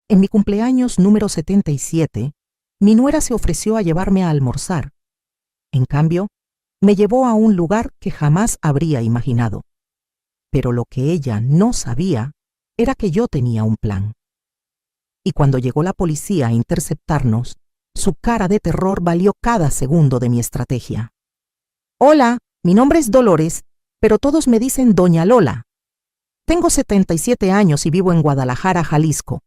En mi cumpleaños número 77, mi nuera se ofreció a llevarme a almorzar. En cambio, me llevó a un lugar que jamás habría imaginado. Pero lo que ella no sabía era que yo tenía un plan. Y cuando llegó la policía a interceptarnos, su cara de terror valió cada segundo de mi estrategia. Hola, mi nombre es Dolores, pero todos me dicen Doña Lola. Tengo 77 años y vivo en Guadalajara, Jalisco.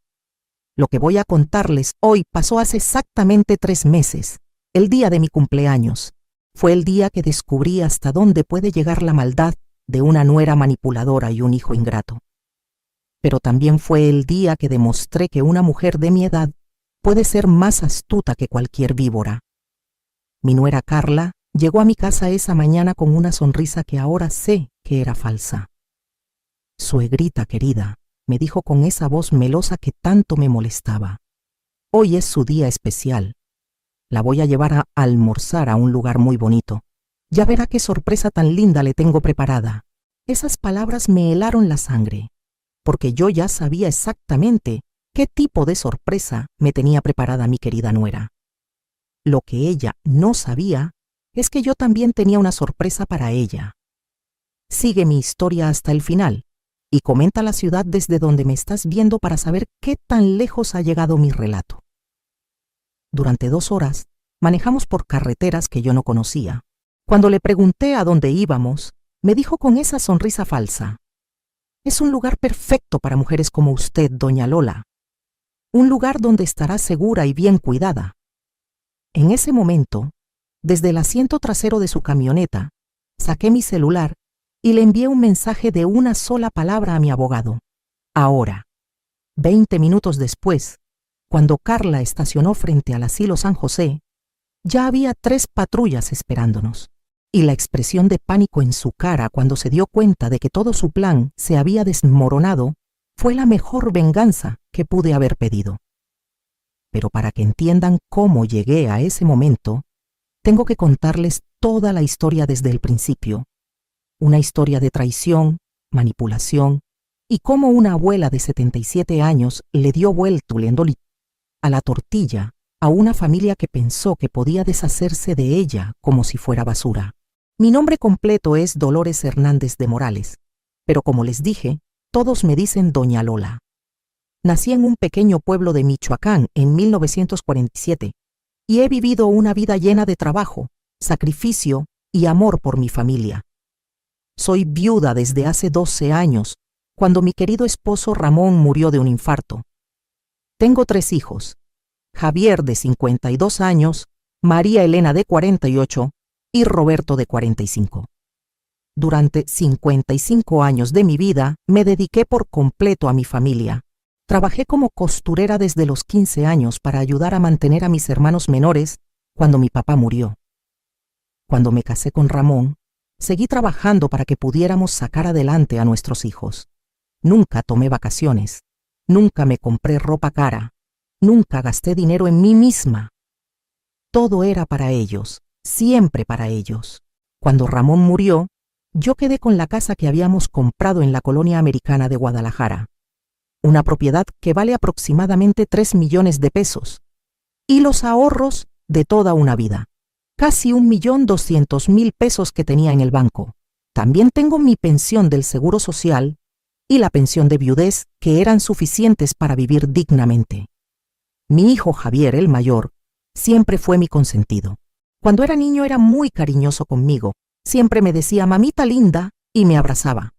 Lo que voy a contarles hoy pasó hace exactamente 3 meses, el día de mi cumpleaños. Fue el día que descubrí hasta dónde puede llegar la maldad de una nuera manipuladora y un hijo ingrato. Pero también fue el día que demostré que una mujer de mi edad puede ser más astuta que cualquier víbora. Mi nuera Carla llegó a mi casa esa mañana con una sonrisa que ahora sé que era falsa. Suegrita querida, me dijo con esa voz melosa que tanto me molestaba. Hoy es su día especial. La voy a llevar a almorzar a un lugar muy bonito. Ya verá qué sorpresa tan linda le tengo preparada. Esas palabras me helaron la sangre, porque yo ya sabía exactamente qué tipo de sorpresa me tenía preparada mi querida nuera. Lo que ella no sabía es que yo también tenía una sorpresa para ella. Sigue mi historia hasta el final y comenta la ciudad desde donde me estás viendo para saber qué tan lejos ha llegado mi relato. Durante 2 horas manejamos por carreteras que yo no conocía. Cuando le pregunté a dónde íbamos, me dijo con esa sonrisa falsa: es un lugar perfecto para mujeres como usted, doña Lola. Un lugar donde estará segura y bien cuidada. En ese momento, desde el asiento trasero de su camioneta, saqué mi celular y le envié un mensaje de una sola palabra a mi abogado. Ahora, 20 minutos después, cuando Carla estacionó frente al asilo San José, ya había 3 patrullas esperándonos, y la expresión de pánico en su cara cuando se dio cuenta de que todo su plan se había desmoronado fue la mejor venganza que pude haber pedido. Pero para que entiendan cómo llegué a ese momento, tengo que contarles toda la historia desde el principio. Una historia de traición, manipulación, y cómo una abuela de 77 años le dio vuelta a la tortilla a una familia que pensó que podía deshacerse de ella como si fuera basura. Mi nombre completo es Dolores Hernández de Morales, pero como les dije, todos me dicen Doña Lola. Nací en un pequeño pueblo de Michoacán en 1947 y he vivido una vida llena de trabajo, sacrificio y amor por mi familia. Soy viuda desde hace 12 años, cuando mi querido esposo Ramón murió de un infarto. Tengo 3 hijos: Javier de 52 años, María Elena de 48 y Roberto de 45. Durante 55 años de mi vida me dediqué por completo a mi familia. Trabajé como costurera desde los 15 años para ayudar a mantener a mis hermanos menores cuando mi papá murió. Cuando me casé con Ramón, seguí trabajando para que pudiéramos sacar adelante a nuestros hijos. Nunca tomé vacaciones, nunca me compré ropa cara, nunca gasté dinero en mí misma. Todo era para ellos, siempre para ellos. Cuando Ramón murió, yo quedé con la casa que habíamos comprado en la colonia americana de Guadalajara, una propiedad que vale aproximadamente 3 millones de pesos, y los ahorros de toda una vida, casi 1.200.000 pesos que tenía en el banco. También tengo mi pensión del Seguro Social y la pensión de viudez, que eran suficientes para vivir dignamente. Mi hijo Javier, el mayor, siempre fue mi consentido. Cuando era niño era muy cariñoso conmigo, siempre me decía mamita linda y me abrazaba.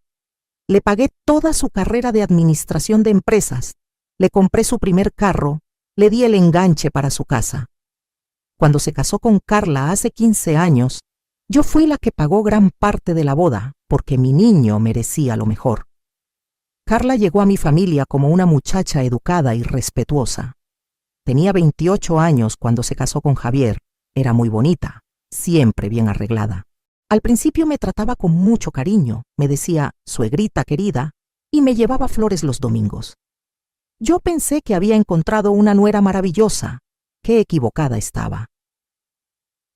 Le pagué toda su carrera de administración de empresas, le compré su primer carro, le di el enganche para su casa. Cuando se casó con Carla hace 15 años, yo fui la que pagó gran parte de la boda, porque mi niño merecía lo mejor. Carla llegó a mi familia como una muchacha educada y respetuosa. Tenía 28 años cuando se casó con Javier. Era muy bonita, siempre bien arreglada. Al principio me trataba con mucho cariño, me decía suegrita querida y me llevaba flores los domingos. Yo pensé que había encontrado una nuera maravillosa. Qué equivocada estaba.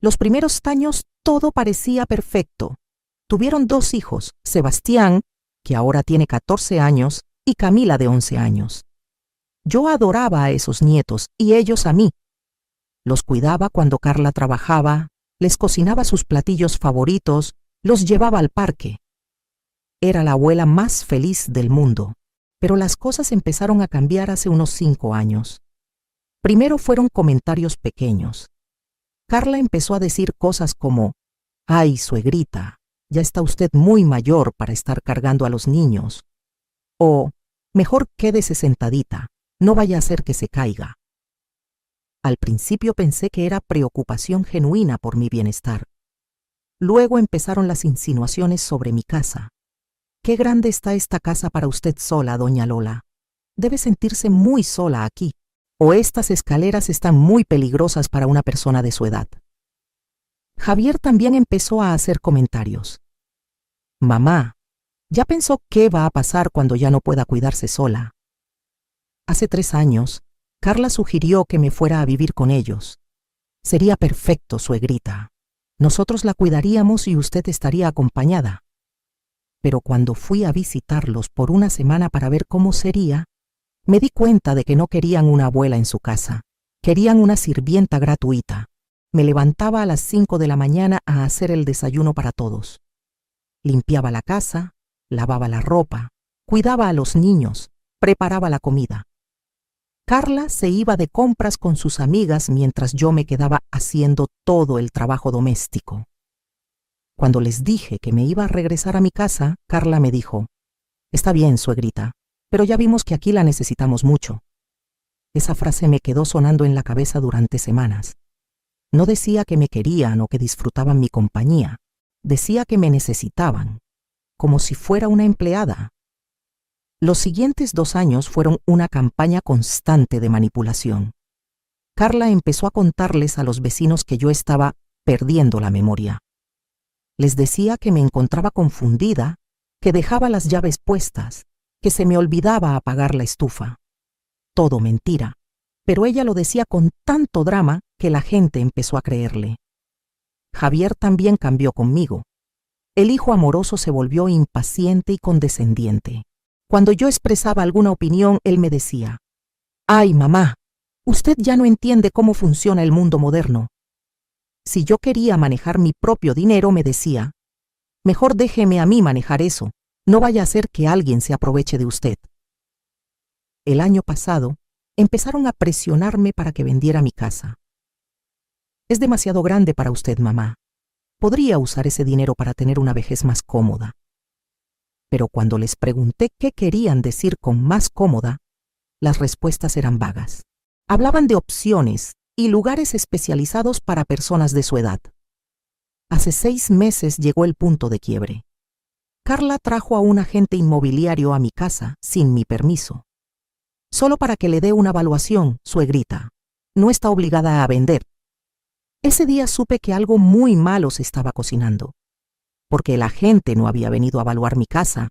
Los primeros años todo parecía perfecto. Tuvieron 2 hijos, Sebastián, que ahora tiene 14 años, y Camila de 11 años. Yo adoraba a esos nietos y ellos a mí. Los cuidaba cuando Carla trabajaba, les cocinaba sus platillos favoritos, los llevaba al parque. Era la abuela más feliz del mundo, pero las cosas empezaron a cambiar hace unos 5 años. Primero fueron comentarios pequeños. Carla empezó a decir cosas como: «Ay, suegrita, ya está usted muy mayor para estar cargando a los niños». O «Mejor quédese sentadita, no vaya a hacer que se caiga». Al principio pensé que era preocupación genuina por mi bienestar. Luego empezaron las insinuaciones sobre mi casa. «Qué grande está esta casa para usted sola, doña Lola. Debe sentirse muy sola aquí. O estas escaleras están muy peligrosas para una persona de su edad». Javier también empezó a hacer comentarios. «Mamá, ¿ya pensó qué va a pasar cuando ya no pueda cuidarse sola?» Hace 3 años, Carla sugirió que me fuera a vivir con ellos. «Sería perfecto, suegrita. Nosotros la cuidaríamos y usted estaría acompañada». Pero cuando fui a visitarlos por una semana para ver cómo sería, me di cuenta de que no querían una abuela en su casa. Querían una sirvienta gratuita. Me levantaba a las 5 de la mañana a hacer el desayuno para todos. Limpiaba la casa, lavaba la ropa, cuidaba a los niños, preparaba la comida. Carla se iba de compras con sus amigas mientras yo me quedaba haciendo todo el trabajo doméstico. Cuando les dije que me iba a regresar a mi casa, Carla me dijo: «Está bien, suegrita, pero ya vimos que aquí la necesitamos mucho». Esa frase me quedó sonando en la cabeza durante semanas. No decía que me querían o que disfrutaban mi compañía. Decía que me necesitaban, como si fuera una empleada. Los siguientes 2 años fueron una campaña constante de manipulación. Carla empezó a contarles a los vecinos que yo estaba perdiendo la memoria. Les decía que me encontraba confundida, que dejaba las llaves puestas, que se me olvidaba apagar la estufa. Todo mentira, pero ella lo decía con tanto drama que la gente empezó a creerle. Javier también cambió conmigo. El hijo amoroso se volvió impaciente y condescendiente. Cuando yo expresaba alguna opinión, él me decía: «Ay, mamá, usted ya no entiende cómo funciona el mundo moderno». Si yo quería manejar mi propio dinero, me decía: «Mejor déjeme a mí manejar eso, no vaya a ser que alguien se aproveche de usted». El año pasado, empezaron a presionarme para que vendiera mi casa. «Es demasiado grande para usted, mamá. Podría usar ese dinero para tener una vejez más cómoda». Pero cuando les pregunté qué querían decir con más cómoda, las respuestas eran vagas. Hablaban de opciones y lugares especializados para personas de su edad. Hace 6 meses llegó el punto de quiebre. Carla trajo a un agente inmobiliario a mi casa sin mi permiso. «Solo para que le dé una evaluación, suegrita. No está obligada a vender». Ese día supe que algo muy malo se estaba cocinando, porque el agente no había venido a evaluar mi casa,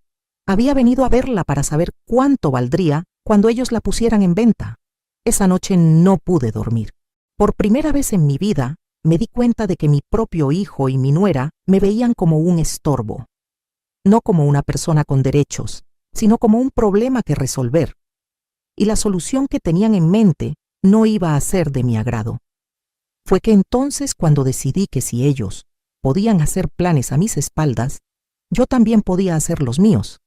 había venido a verla para saber cuánto valdría cuando ellos la pusieran en venta. Esa noche no pude dormir. Por primera vez en mi vida, me di cuenta de que mi propio hijo y mi nuera me veían como un estorbo, no como una persona con derechos, sino como un problema que resolver. Y la solución que tenían en mente no iba a ser de mi agrado. Fue que entonces, cuando decidí que si ellos podían hacer planes a mis espaldas, yo también podía hacer los míos.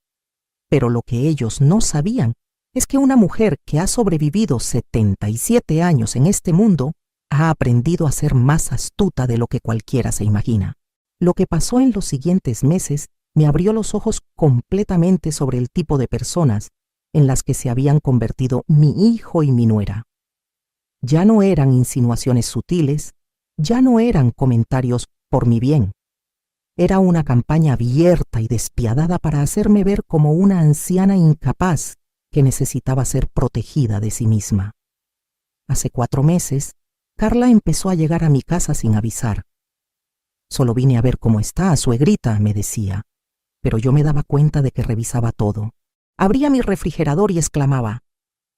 Pero lo que ellos no sabían es que una mujer que ha sobrevivido 77 años en este mundo ha aprendido a ser más astuta de lo que cualquiera se imagina. Lo que pasó en los siguientes meses me abrió los ojos completamente sobre el tipo de personas en las que se habían convertido mi hijo y mi nuera. Ya no eran insinuaciones sutiles, ya no eran comentarios por mi bien. Era una campaña abierta y despiadada para hacerme ver como una anciana incapaz que necesitaba ser protegida de sí misma. Hace 4 meses, Carla empezó a llegar a mi casa sin avisar. «Solo vine a ver cómo está, suegrita», me decía, pero yo me daba cuenta de que revisaba todo. Abría mi refrigerador y exclamaba: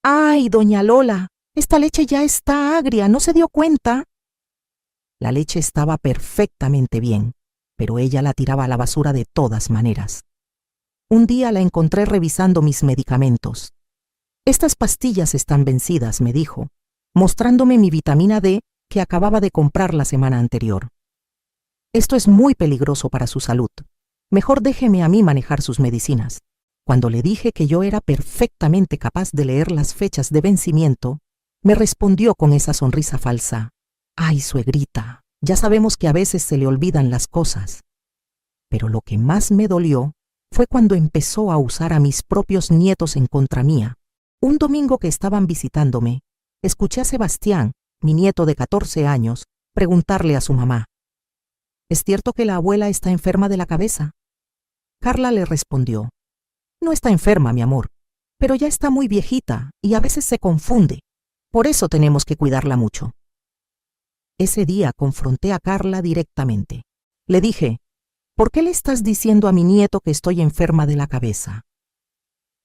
«¡Ay, doña Lola! Esta leche ya está agria, ¿no se dio cuenta?». La leche estaba perfectamente bien, pero ella la tiraba a la basura de todas maneras. Un día la encontré revisando mis medicamentos. Estas pastillas están vencidas, me dijo, mostrándome mi vitamina D que acababa de comprar la semana anterior. Esto es muy peligroso para su salud. Mejor déjeme a mí manejar sus medicinas. Cuando le dije que yo era perfectamente capaz de leer las fechas de vencimiento, me respondió con esa sonrisa falsa. Ay, suegrita, ya sabemos que a veces se le olvidan las cosas. Pero lo que más me dolió fue cuando empezó a usar a mis propios nietos en contra mía. Un domingo que estaban visitándome, escuché a Sebastián, mi nieto de 14 años, preguntarle a su mamá: ¿Es cierto que la abuela está enferma de la cabeza? Carla le respondió: No está enferma, mi amor, pero ya está muy viejita y a veces se confunde. Por eso tenemos que cuidarla mucho. Ese día confronté a Carla directamente. Le dije: ¿Por qué le estás diciendo a mi nieto que estoy enferma de la cabeza?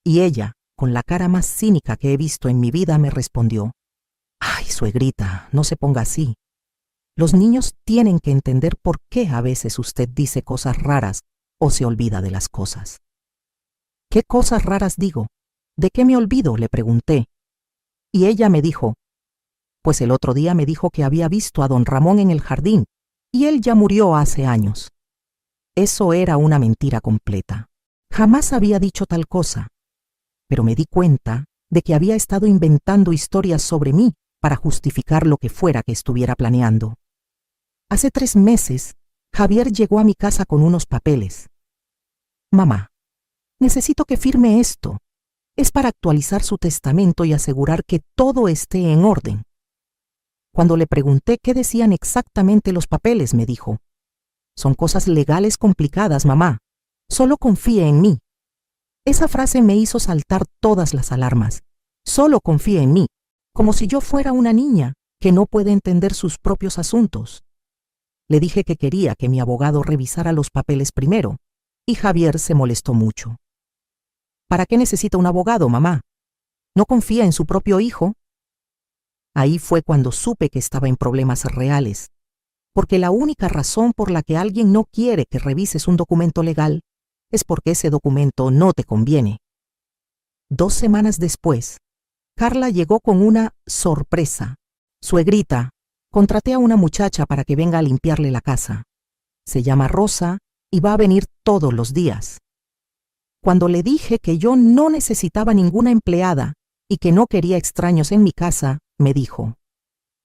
Y ella, con la cara más cínica que he visto en mi vida, me respondió: Ay, suegrita, no se ponga así. Los niños tienen que entender por qué a veces usted dice cosas raras o se olvida de las cosas. ¿Qué cosas raras digo? ¿De qué me olvido?, le pregunté. Y ella me dijo: Pues el otro día me dijo que había visto a don Ramón en el jardín y él ya murió hace años. Eso era una mentira completa. Jamás había dicho tal cosa. Pero me di cuenta de que había estado inventando historias sobre mí para justificar lo que fuera que estuviera planeando. Hace 3 meses, Javier llegó a mi casa con unos papeles. Mamá, necesito que firme esto. Es para actualizar su testamento y asegurar que todo esté en orden. Cuando le pregunté qué decían exactamente los papeles, me dijo: Son cosas legales complicadas, mamá. Solo confíe en mí. Esa frase me hizo saltar todas las alarmas. Solo confíe en mí, como si yo fuera una niña que no puede entender sus propios asuntos. Le dije que quería que mi abogado revisara los papeles primero, y Javier se molestó mucho. ¿Para qué necesita un abogado, mamá? ¿No confía en su propio hijo? Ahí fue cuando supe que estaba en problemas reales, porque la única razón por la que alguien no quiere que revises un documento legal es porque ese documento no te conviene. 2 semanas después, Carla llegó con una sorpresa. Suegrita, contraté a una muchacha para que venga a limpiarle la casa. Se llama Rosa y va a venir todos los días. Cuando le dije que yo no necesitaba ninguna empleada y que no quería extraños en mi casa, me dijo: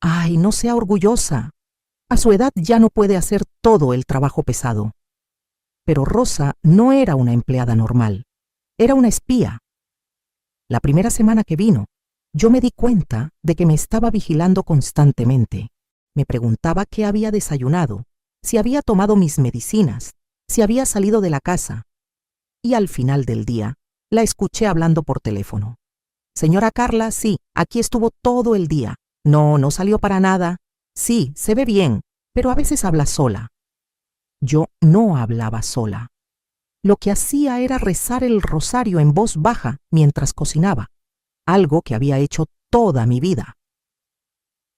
Ay, no sea orgullosa. A su edad ya no puede hacer todo el trabajo pesado. Pero Rosa no era una empleada normal. Era una espía. La primera semana que vino, yo me di cuenta de que me estaba vigilando constantemente. Me preguntaba qué había desayunado, si había tomado mis medicinas, si había salido de la casa. Y al final del día, la escuché hablando por teléfono. Señora Carla, sí, aquí estuvo todo el día. No, no salió para nada. Sí, se ve bien, pero a veces habla sola. Yo no hablaba sola. Lo que hacía era rezar el rosario en voz baja mientras cocinaba, algo que había hecho toda mi vida.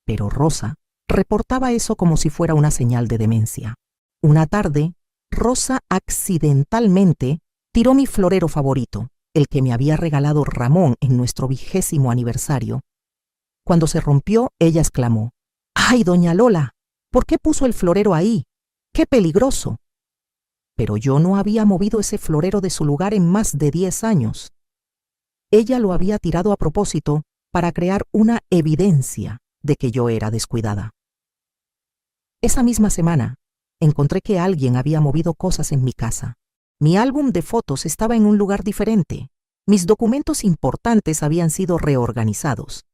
Pero Rosa reportaba eso como si fuera una señal de demencia. Una tarde, Rosa accidentalmente tiró mi florero favorito, el que me había regalado Ramón en nuestro 20º aniversario. Cuando se rompió, ella exclamó: ¡Ay, doña Lola! ¿Por qué puso el florero ahí? ¡Qué peligroso! Pero yo no había movido ese florero de su lugar en más de 10 años. Ella lo había tirado a propósito para crear una evidencia de que yo era descuidada. Esa misma semana, encontré que alguien había movido cosas en mi casa. Mi álbum de fotos estaba en un lugar diferente. Mis documentos importantes habían sido reorganizados.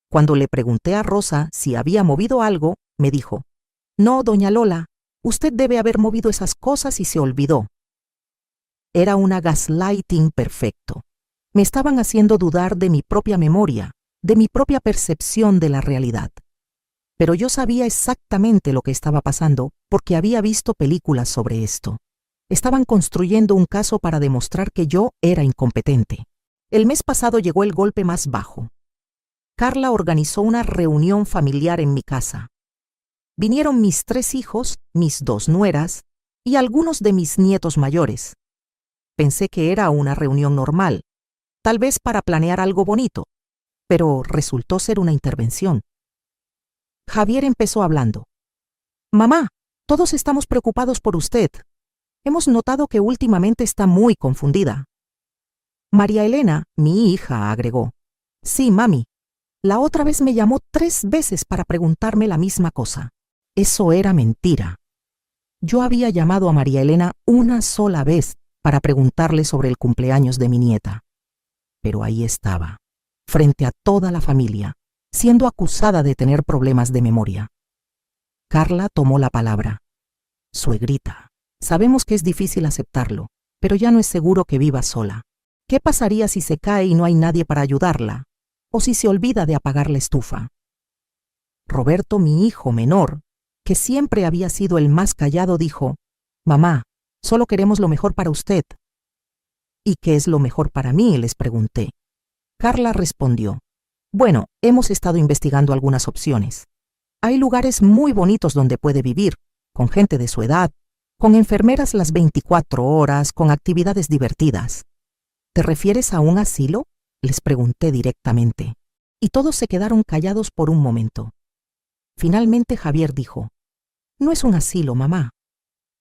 Cuando le pregunté a Rosa si había movido algo, me dijo: No, doña Lola, usted debe haber movido esas cosas y se olvidó. Era una gaslighting perfecto. Me estaban haciendo dudar de mi propia memoria, de mi propia percepción de la realidad. Pero yo sabía exactamente lo que estaba pasando porque había visto películas sobre esto. Estaban construyendo un caso para demostrar que yo era incompetente. El mes pasado llegó el golpe más bajo. Carla organizó una reunión familiar en mi casa. Vinieron mis 3 hijos, mis 2 nueras y algunos de mis nietos mayores. Pensé que era una reunión normal, tal vez para planear algo bonito, pero resultó ser una intervención. Javier empezó hablando. Mamá, todos estamos preocupados por usted. Hemos notado que últimamente está muy confundida. María Elena, mi hija, agregó. Sí, mami. La otra vez me llamó 3 veces para preguntarme la misma cosa. Eso era mentira. Yo había llamado a María Elena una sola vez para preguntarle sobre el cumpleaños de mi nieta. Pero ahí estaba, frente a toda la familia, siendo acusada de tener problemas de memoria. Carla tomó la palabra. Suegrita, sabemos que es difícil aceptarlo, pero ya no es seguro que viva sola. ¿Qué pasaría si se cae y no hay nadie para ayudarla? ¿O si se olvida de apagar la estufa? Roberto, mi hijo menor, que siempre había sido el más callado, dijo, Mamá, solo queremos lo mejor para usted. ¿Y qué es lo mejor para mí?, les pregunté. Carla respondió, Bueno, hemos estado investigando algunas opciones. Hay lugares muy bonitos donde puede vivir, con gente de su edad, con enfermeras las 24 horas, con actividades divertidas. ¿Te refieres a un asilo?, les pregunté directamente, y todos se quedaron callados por un momento. Finalmente Javier dijo, No es un asilo, mamá.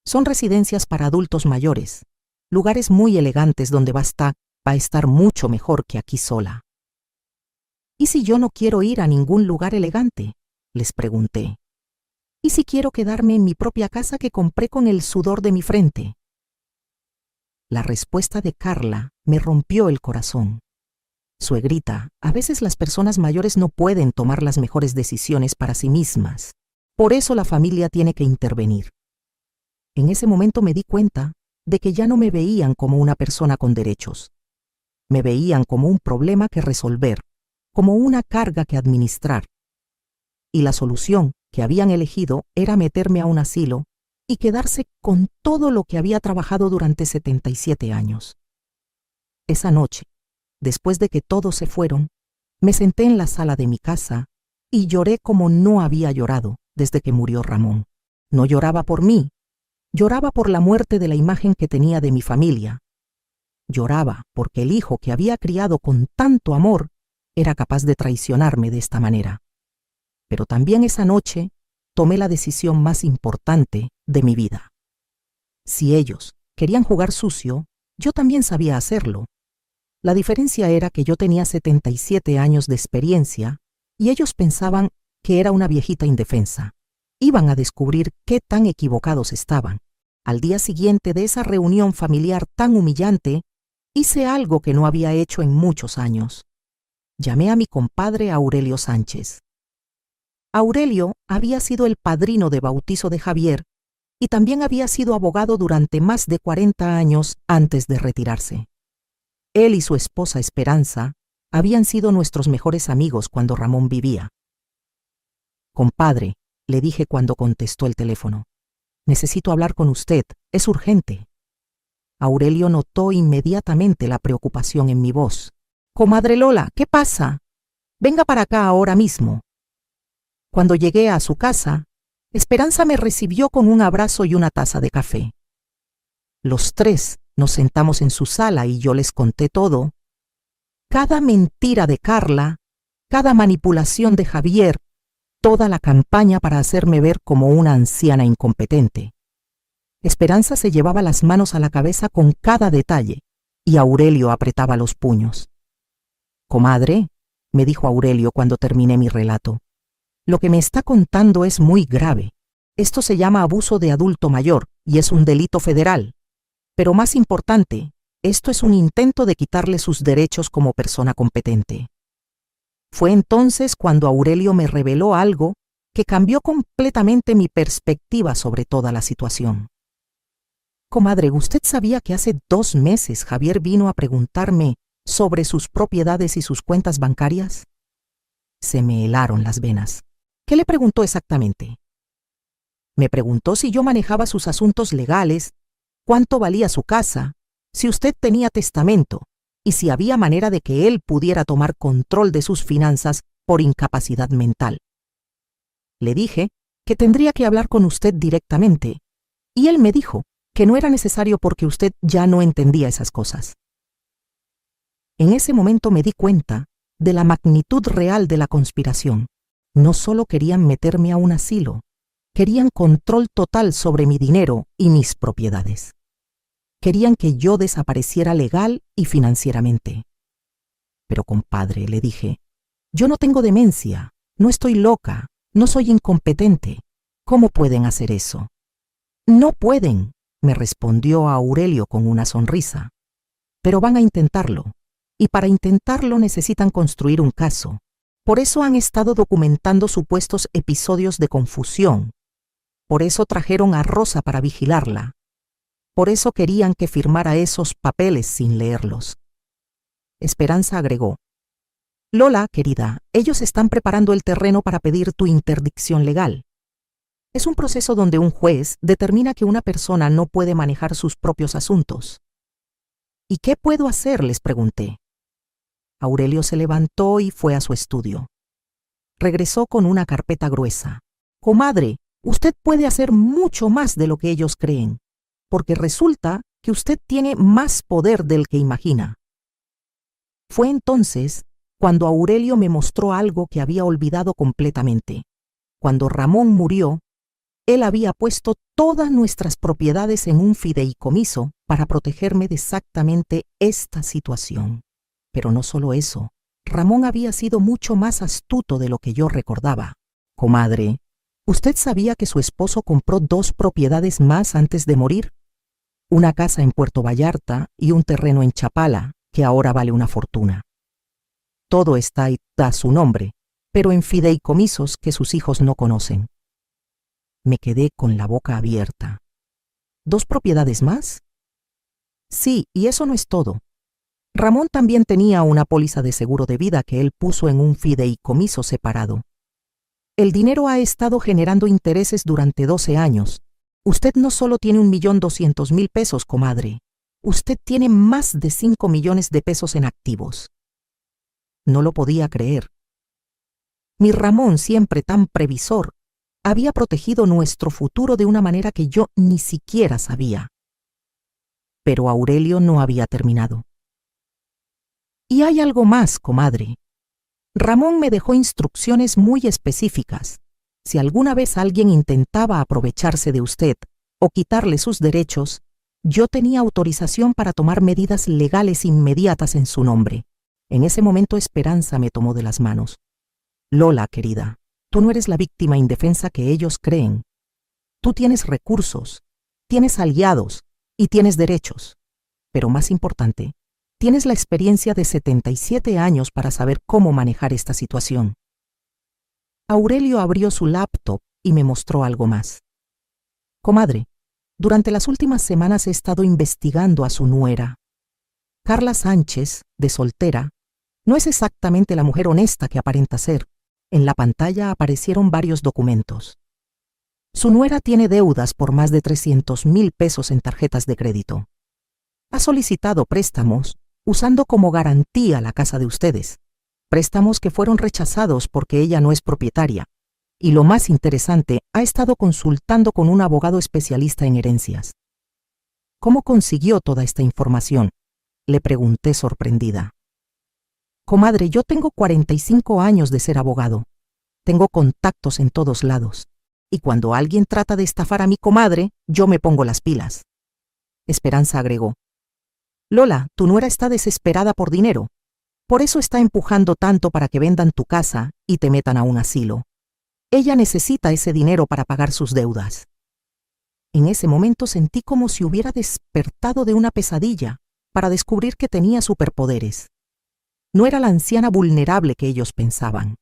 Son residencias para adultos mayores, lugares muy elegantes donde va a estar mucho mejor que aquí sola. ¿Y si yo no quiero ir a ningún lugar elegante?, les pregunté. ¿Y si quiero quedarme en mi propia casa que compré con el sudor de mi frente? La respuesta de Carla me rompió el corazón. Suegrita, a veces las personas mayores no pueden tomar las mejores decisiones para sí mismas. Por eso la familia tiene que intervenir. En ese momento me di cuenta de que ya no me veían como una persona con derechos. Me veían como un problema que resolver, como una carga que administrar. Y la solución que habían elegido era meterme a un asilo y quedarse con todo lo que había trabajado durante 77 años. Esa noche, después de que todos se fueron, me senté en la sala de mi casa y lloré como no había llorado desde que murió Ramón. No lloraba por mí, lloraba por la muerte de la imagen que tenía de mi familia. Lloraba porque el hijo que había criado con tanto amor era capaz de traicionarme de esta manera. Pero también esa noche tomé la decisión más importante de mi vida. Si ellos querían jugar sucio, yo también sabía hacerlo. La diferencia era que yo tenía 77 años de experiencia y ellos pensaban que era una viejita indefensa. Iban a descubrir qué tan equivocados estaban. Al día siguiente de esa reunión familiar tan humillante, hice algo que no había hecho en muchos años. Llamé a mi compadre Aurelio Sánchez. Aurelio había sido el padrino de bautizo de Javier y también había sido abogado durante más de 40 años antes de retirarse. Él y su esposa Esperanza habían sido nuestros mejores amigos cuando Ramón vivía. Compadre, le dije cuando contestó el teléfono, necesito hablar con usted, es urgente. Aurelio notó inmediatamente la preocupación en mi voz. Comadre Lola, ¿qué pasa? Venga para acá ahora mismo. Cuando llegué a su casa, Esperanza me recibió con un abrazo y una taza de café. Los tres nos sentamos en su sala y yo les conté todo. Cada mentira de Carla, cada manipulación de Javier, toda la campaña para hacerme ver como una anciana incompetente. Esperanza se llevaba las manos a la cabeza con cada detalle y Aurelio apretaba los puños. Comadre, me dijo Aurelio cuando terminé mi relato, lo que me está contando es muy grave. Esto se llama abuso de adulto mayor y es un delito federal. Pero más importante, esto es un intento de quitarle sus derechos como persona competente. Fue entonces cuando Aurelio me reveló algo que cambió completamente mi perspectiva sobre toda la situación. Comadre, ¿usted sabía que hace 2 meses Javier vino a preguntarme sobre sus propiedades y sus cuentas bancarias? Se me helaron las venas. ¿Qué le preguntó exactamente? Me preguntó si yo manejaba sus asuntos legales, cuánto valía su casa, si usted tenía testamento y si había manera de que él pudiera tomar control de sus finanzas por incapacidad mental. Le dije que tendría que hablar con usted directamente y él me dijo que no era necesario porque usted ya no entendía esas cosas. En ese momento me di cuenta de la magnitud real de la conspiración. No solo querían meterme a un asilo, querían control total sobre mi dinero y mis propiedades. Querían que yo desapareciera legal y financieramente. Pero compadre, le dije, yo no tengo demencia, no estoy loca, no soy incompetente. ¿Cómo pueden hacer eso? No pueden, me respondió Aurelio con una sonrisa. Pero van a intentarlo. Y para intentarlo necesitan construir un caso. Por eso han estado documentando supuestos episodios de confusión. Por eso trajeron a Rosa para vigilarla. Por eso querían que firmara esos papeles sin leerlos. Esperanza agregó: Lola, querida, ellos están preparando el terreno para pedir tu interdicción legal. Es un proceso donde un juez determina que una persona no puede manejar sus propios asuntos. ¿Y qué puedo hacer?, les pregunté. Aurelio se levantó y fue a su estudio. Regresó con una carpeta gruesa. Comadre, usted puede hacer mucho más de lo que ellos creen, porque resulta que usted tiene más poder del que imagina. Fue entonces cuando Aurelio me mostró algo que había olvidado completamente. Cuando Ramón murió, él había puesto todas nuestras propiedades en un fideicomiso para protegerme de exactamente esta situación. Pero no solo eso, Ramón había sido mucho más astuto de lo que yo recordaba. Comadre, ¿usted sabía que su esposo compró 2 propiedades más antes de morir? Una casa en Puerto Vallarta y un terreno en Chapala, que ahora vale una fortuna. Todo está a su nombre, pero en fideicomisos que sus hijos no conocen. Me quedé con la boca abierta. ¿2 propiedades más? Sí, y eso no es todo. Ramón también tenía una póliza de seguro de vida que él puso en un fideicomiso separado. El dinero ha estado generando intereses durante 12 años. Usted no solo tiene 1.200.000 pesos, comadre. Usted tiene más de 5 millones de pesos en activos. No lo podía creer. Mi Ramón, siempre tan previsor, había protegido nuestro futuro de una manera que yo ni siquiera sabía. Pero Aurelio no había terminado. Y hay algo más, comadre. Ramón me dejó instrucciones muy específicas. Si alguna vez alguien intentaba aprovecharse de usted o quitarle sus derechos, yo tenía autorización para tomar medidas legales inmediatas en su nombre. En ese momento Esperanza me tomó de las manos. Lola, querida, tú no eres la víctima indefensa que ellos creen. Tú tienes recursos, tienes aliados y tienes derechos. Pero más importante, tienes la experiencia de 77 años para saber cómo manejar esta situación. Aurelio abrió su laptop y me mostró algo más. Comadre, durante las últimas semanas he estado investigando a su nuera. Carla Sánchez, de soltera, no es exactamente la mujer honesta que aparenta ser. En la pantalla aparecieron varios documentos. Su nuera tiene deudas por más de 300.000 pesos en tarjetas de crédito. Ha solicitado préstamos usando como garantía la casa de ustedes. Préstamos que fueron rechazados porque ella no es propietaria. Y lo más interesante, ha estado consultando con un abogado especialista en herencias. ¿Cómo consiguió toda esta información?, le pregunté sorprendida. Comadre, yo tengo 45 años de ser abogado. Tengo contactos en todos lados. Y cuando alguien trata de estafar a mi comadre, yo me pongo las pilas. Esperanza agregó: Lola, tu nuera está desesperada por dinero. Por eso está empujando tanto para que vendan tu casa y te metan a un asilo. Ella necesita ese dinero para pagar sus deudas. En ese momento sentí como si hubiera despertado de una pesadilla para descubrir que tenía superpoderes. No era la anciana vulnerable que ellos pensaban.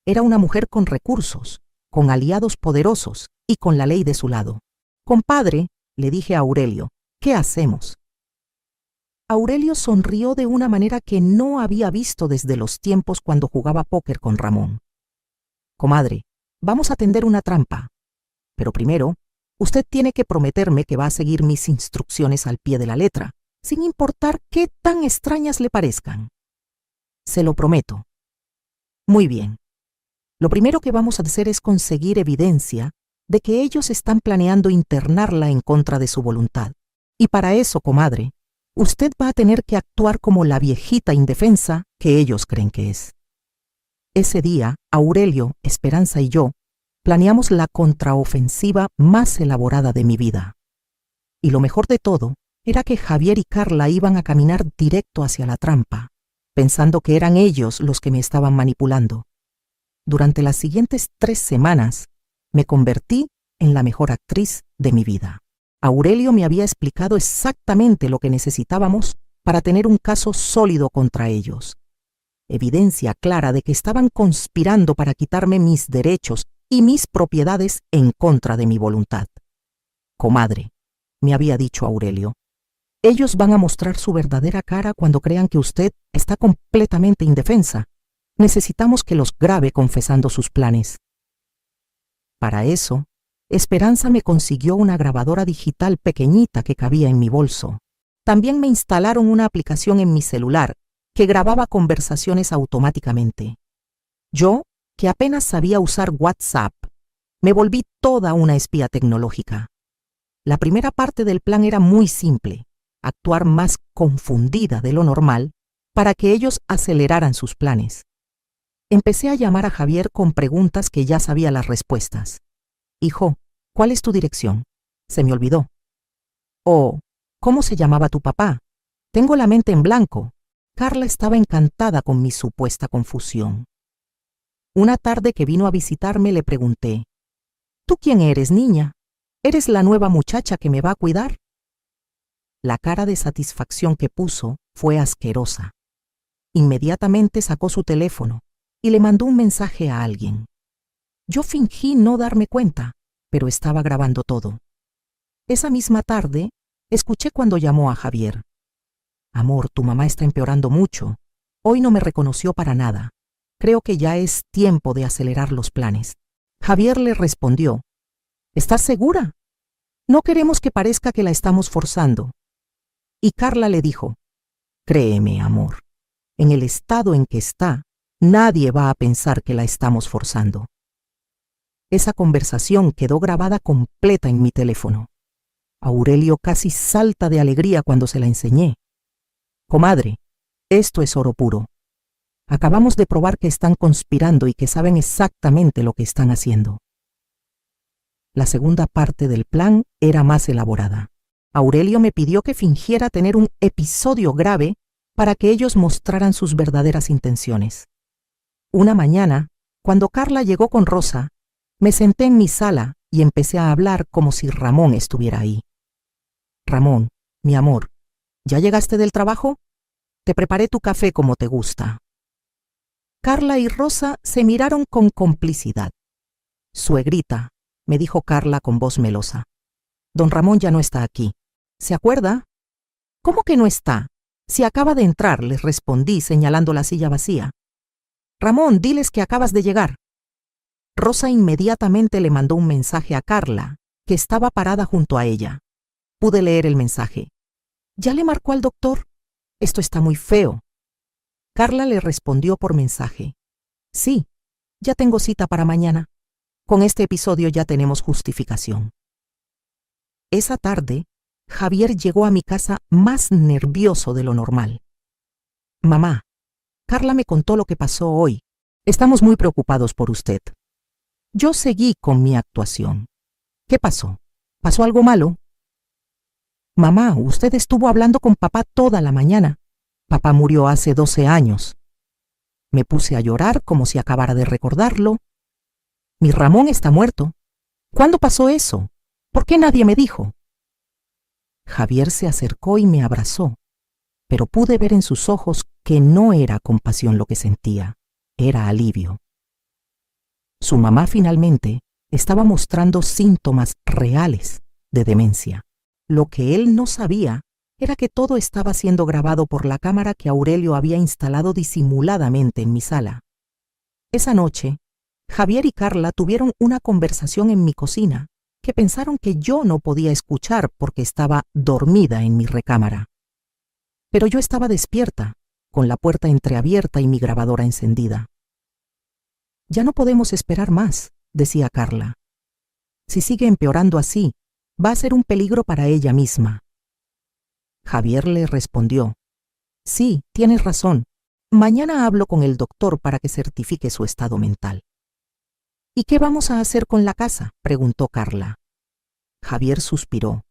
Era una mujer con recursos, con aliados poderosos y con la ley de su lado. Compadre, le dije a Aurelio, ¿qué hacemos? Aurelio sonrió de una manera que no había visto desde los tiempos cuando jugaba póker con Ramón. Comadre, vamos a tender una trampa. Pero primero, usted tiene que prometerme que va a seguir mis instrucciones al pie de la letra, sin importar qué tan extrañas le parezcan. Se lo prometo. Muy bien. Lo primero que vamos a hacer es conseguir evidencia de que ellos están planeando internarla en contra de su voluntad. Y para eso, comadre, usted va a tener que actuar como la viejita indefensa que ellos creen que es. Ese día, Aurelio, Esperanza y yo planeamos la contraofensiva más elaborada de mi vida. Y lo mejor de todo era que Javier y Carla iban a caminar directo hacia la trampa, pensando que eran ellos los que me estaban manipulando. Durante las siguientes 3 semanas, me convertí en la mejor actriz de mi vida. Aurelio me había explicado exactamente lo que necesitábamos para tener un caso sólido contra ellos. Evidencia clara de que estaban conspirando para quitarme mis derechos y mis propiedades en contra de mi voluntad. Comadre, me había dicho Aurelio, ellos van a mostrar su verdadera cara cuando crean que usted está completamente indefensa. Necesitamos que los grabe confesando sus planes. Para eso, Esperanza me consiguió una grabadora digital pequeñita que cabía en mi bolso. También me instalaron una aplicación en mi celular que grababa conversaciones automáticamente. Yo, que apenas sabía usar WhatsApp, me volví toda una espía tecnológica. La primera parte del plan era muy simple: actuar más confundida de lo normal para que ellos aceleraran sus planes. Empecé a llamar a Javier con preguntas que ya sabía las respuestas. Hijo, ¿cuál es tu dirección? Se me olvidó. Oh, ¿cómo se llamaba tu papá? Tengo la mente en blanco. Carla estaba encantada con mi supuesta confusión. Una tarde que vino a visitarme le pregunté: ¿Tú quién eres, niña? ¿Eres la nueva muchacha que me va a cuidar? La cara de satisfacción que puso fue asquerosa. Inmediatamente sacó su teléfono y le mandó un mensaje a alguien. Yo fingí no darme cuenta, pero estaba grabando todo. Esa misma tarde, escuché cuando llamó a Javier. Amor, tu mamá está empeorando mucho. Hoy no me reconoció para nada. Creo que ya es tiempo de acelerar los planes. Javier le respondió: ¿Estás segura? No queremos que parezca que la estamos forzando. Y Carla le dijo: Créeme, amor, en el estado en que está, nadie va a pensar que la estamos forzando. Esa conversación quedó grabada completa en mi teléfono. Aurelio casi salta de alegría cuando se la enseñé. Comadre, esto es oro puro. Acabamos de probar que están conspirando y que saben exactamente lo que están haciendo. La segunda parte del plan era más elaborada. Aurelio me pidió que fingiera tener un episodio grave para que ellos mostraran sus verdaderas intenciones. Una mañana, cuando Carla llegó con Rosa, me senté en mi sala y empecé a hablar como si Ramón estuviera ahí. Ramón, mi amor, ¿ya llegaste del trabajo? Te preparé tu café como te gusta. Carla y Rosa se miraron con complicidad. Suegrita, me dijo Carla con voz melosa, don Ramón ya no está aquí. ¿Se acuerda? ¿Cómo que no está? Si acaba de entrar, les respondí señalando la silla vacía. Ramón, diles que acabas de llegar. Rosa inmediatamente le mandó un mensaje a Carla, que estaba parada junto a ella. Pude leer el mensaje. ¿Ya le marcó al doctor? Esto está muy feo. Carla le respondió por mensaje: Sí, ya tengo cita para mañana. Con este episodio ya tenemos justificación. Esa tarde, Javier llegó a mi casa más nervioso de lo normal. Mamá, Carla me contó lo que pasó hoy. Estamos muy preocupados por usted. Yo seguí con mi actuación. ¿Qué pasó? ¿Pasó algo malo? Mamá, usted estuvo hablando con papá toda la mañana. Papá murió hace 12 años. Me puse a llorar como si acabara de recordarlo. Mi Ramón está muerto. ¿Cuándo pasó eso? ¿Por qué nadie me dijo? Javier se acercó y me abrazó, pero pude ver en sus ojos que no era compasión lo que sentía, era alivio. Su mamá finalmente estaba mostrando síntomas reales de demencia. Lo que él no sabía era que todo estaba siendo grabado por la cámara que Aurelio había instalado disimuladamente en mi sala. Esa noche, Javier y Carla tuvieron una conversación en mi cocina que pensaron que yo no podía escuchar porque estaba dormida en mi recámara. Pero yo estaba despierta, con la puerta entreabierta y mi grabadora encendida. Ya no podemos esperar más, decía Carla. Si sigue empeorando así, va a ser un peligro para ella misma. Javier le respondió: sí, tienes razón. Mañana hablo con el doctor para que certifique su estado mental. ¿Y qué vamos a hacer con la casa?, preguntó Carla. Javier suspiró.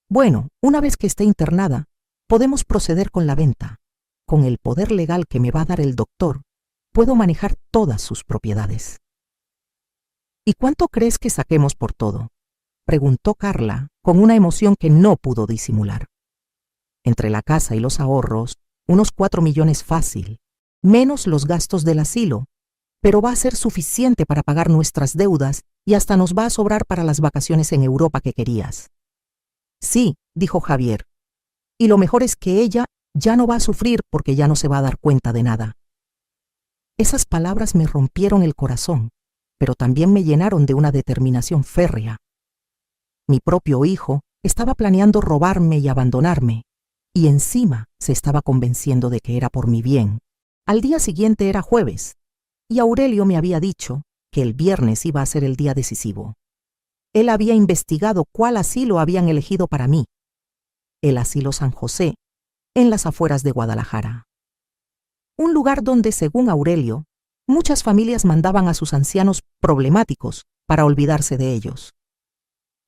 Bueno, una vez que esté internada, podemos proceder con la venta. Con el poder legal que me va a dar el doctor, puedo manejar todas sus propiedades. ¿Y cuánto crees que saquemos por todo?, preguntó Carla con una emoción que no pudo disimular. Entre la casa y los ahorros, unos 4 millones fácil, menos los gastos del asilo, pero va a ser suficiente para pagar nuestras deudas y hasta nos va a sobrar para las vacaciones en Europa que querías. Sí, dijo Javier, y lo mejor es que ella ya no va a sufrir porque ya no se va a dar cuenta de nada. Esas palabras me rompieron el corazón, pero también me llenaron de una determinación férrea. Mi propio hijo estaba planeando robarme y abandonarme, y encima se estaba convenciendo de que era por mi bien. Al día siguiente era jueves, y Aurelio me había dicho que el viernes iba a ser el día decisivo. Él había investigado cuál asilo habían elegido para mí: el Asilo San José, en las afueras de Guadalajara. Un lugar donde, según Aurelio, muchas familias mandaban a sus ancianos problemáticos para olvidarse de ellos.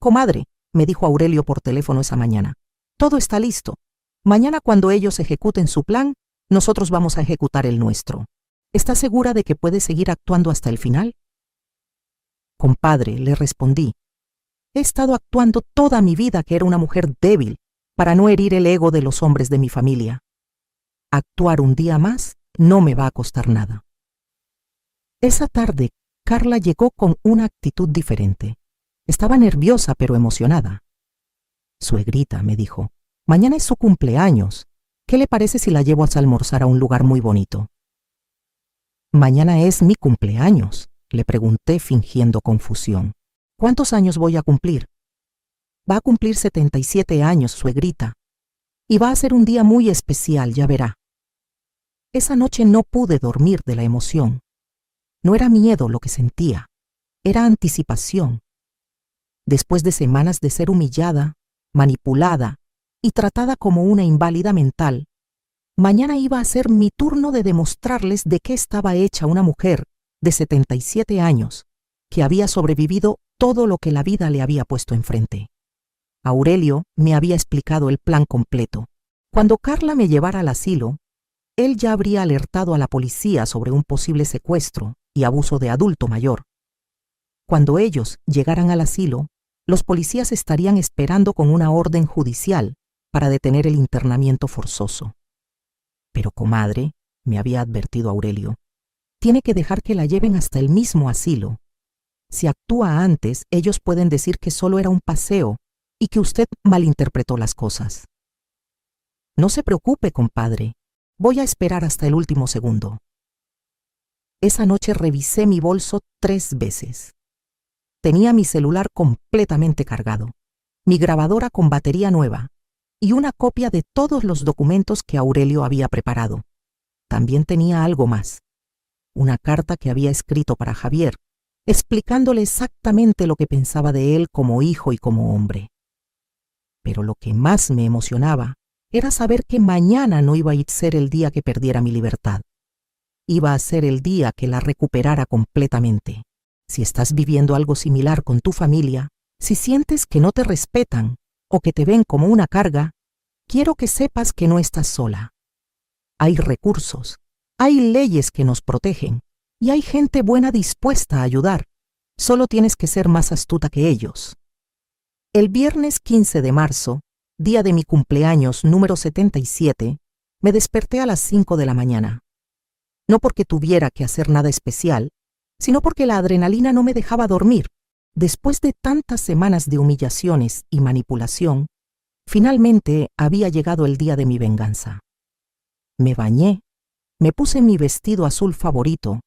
Comadre, me dijo Aurelio por teléfono esa mañana, todo está listo. Mañana, cuando ellos ejecuten su plan, nosotros vamos a ejecutar el nuestro. ¿Estás segura de que puedes seguir actuando hasta el final? Compadre, le respondí, he estado actuando toda mi vida que era una mujer débil para no herir el ego de los hombres de mi familia. Actuar un día más no me va a costar nada. Esa tarde, Carla llegó con una actitud diferente. Estaba nerviosa pero emocionada. Suegrita, me dijo, mañana es su cumpleaños. ¿Qué le parece si la llevo a almorzar a un lugar muy bonito? Mañana es mi cumpleaños, le pregunté fingiendo confusión. ¿Cuántos años voy a cumplir? Va a cumplir 77 años, suegrita. Y va a ser un día muy especial, ya verá. Esa noche no pude dormir de la emoción. No era miedo lo que sentía, era anticipación. Después de semanas de ser humillada, manipulada y tratada como una inválida mental, mañana iba a ser mi turno de demostrarles de qué estaba hecha una mujer de 77 años que había sobrevivido todo lo que la vida le había puesto enfrente. Aurelio me había explicado el plan completo. Cuando Carla me llevara al asilo, él ya habría alertado a la policía sobre un posible secuestro y abuso de adulto mayor. Cuando ellos llegaran al asilo, los policías estarían esperando con una orden judicial para detener el internamiento forzoso. Pero, comadre, me había advertido Aurelio, tiene que dejar que la lleven hasta el mismo asilo. Si actúa antes, ellos pueden decir que solo era un paseo y que usted malinterpretó las cosas. No se preocupe, compadre, voy a esperar hasta el último segundo. Esa noche revisé mi bolso 3 veces. Tenía mi celular completamente cargado, mi grabadora con batería nueva y una copia de todos los documentos que Aurelio había preparado. También tenía algo más, una carta que había escrito para Javier, explicándole exactamente lo que pensaba de él como hijo y como hombre. Pero lo que más me emocionaba era saber que mañana no iba a ser el día que perdiera mi libertad. Iba a ser el día que la recuperara completamente. Si estás viviendo algo similar con tu familia, si sientes que no te respetan o que te ven como una carga, quiero que sepas que no estás sola. Hay recursos, hay leyes que nos protegen y hay gente buena dispuesta a ayudar. Solo tienes que ser más astuta que ellos. El viernes 15 de marzo, día de mi cumpleaños número 77, me desperté a las 5 de la mañana. No porque tuviera que hacer nada especial, sino porque la adrenalina no me dejaba dormir. Después de tantas semanas de humillaciones y manipulación, finalmente había llegado el día de mi venganza. Me bañé, me puse mi vestido azul favorito,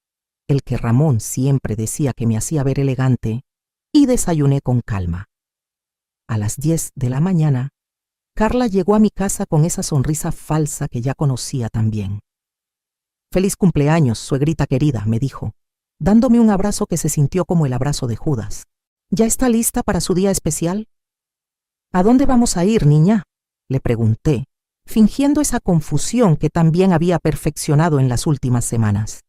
el que Ramón siempre decía que me hacía ver elegante, y desayuné con calma. A las 10 de la mañana, Carla llegó a mi casa con esa sonrisa falsa que ya conocía tan bien. «Feliz cumpleaños, suegrita querida», me dijo, dándome un abrazo que se sintió como el abrazo de Judas. «¿Ya está lista para su día especial?» «¿A dónde vamos a ir, niña?», le pregunté, fingiendo esa confusión que también había perfeccionado en las últimas semanas.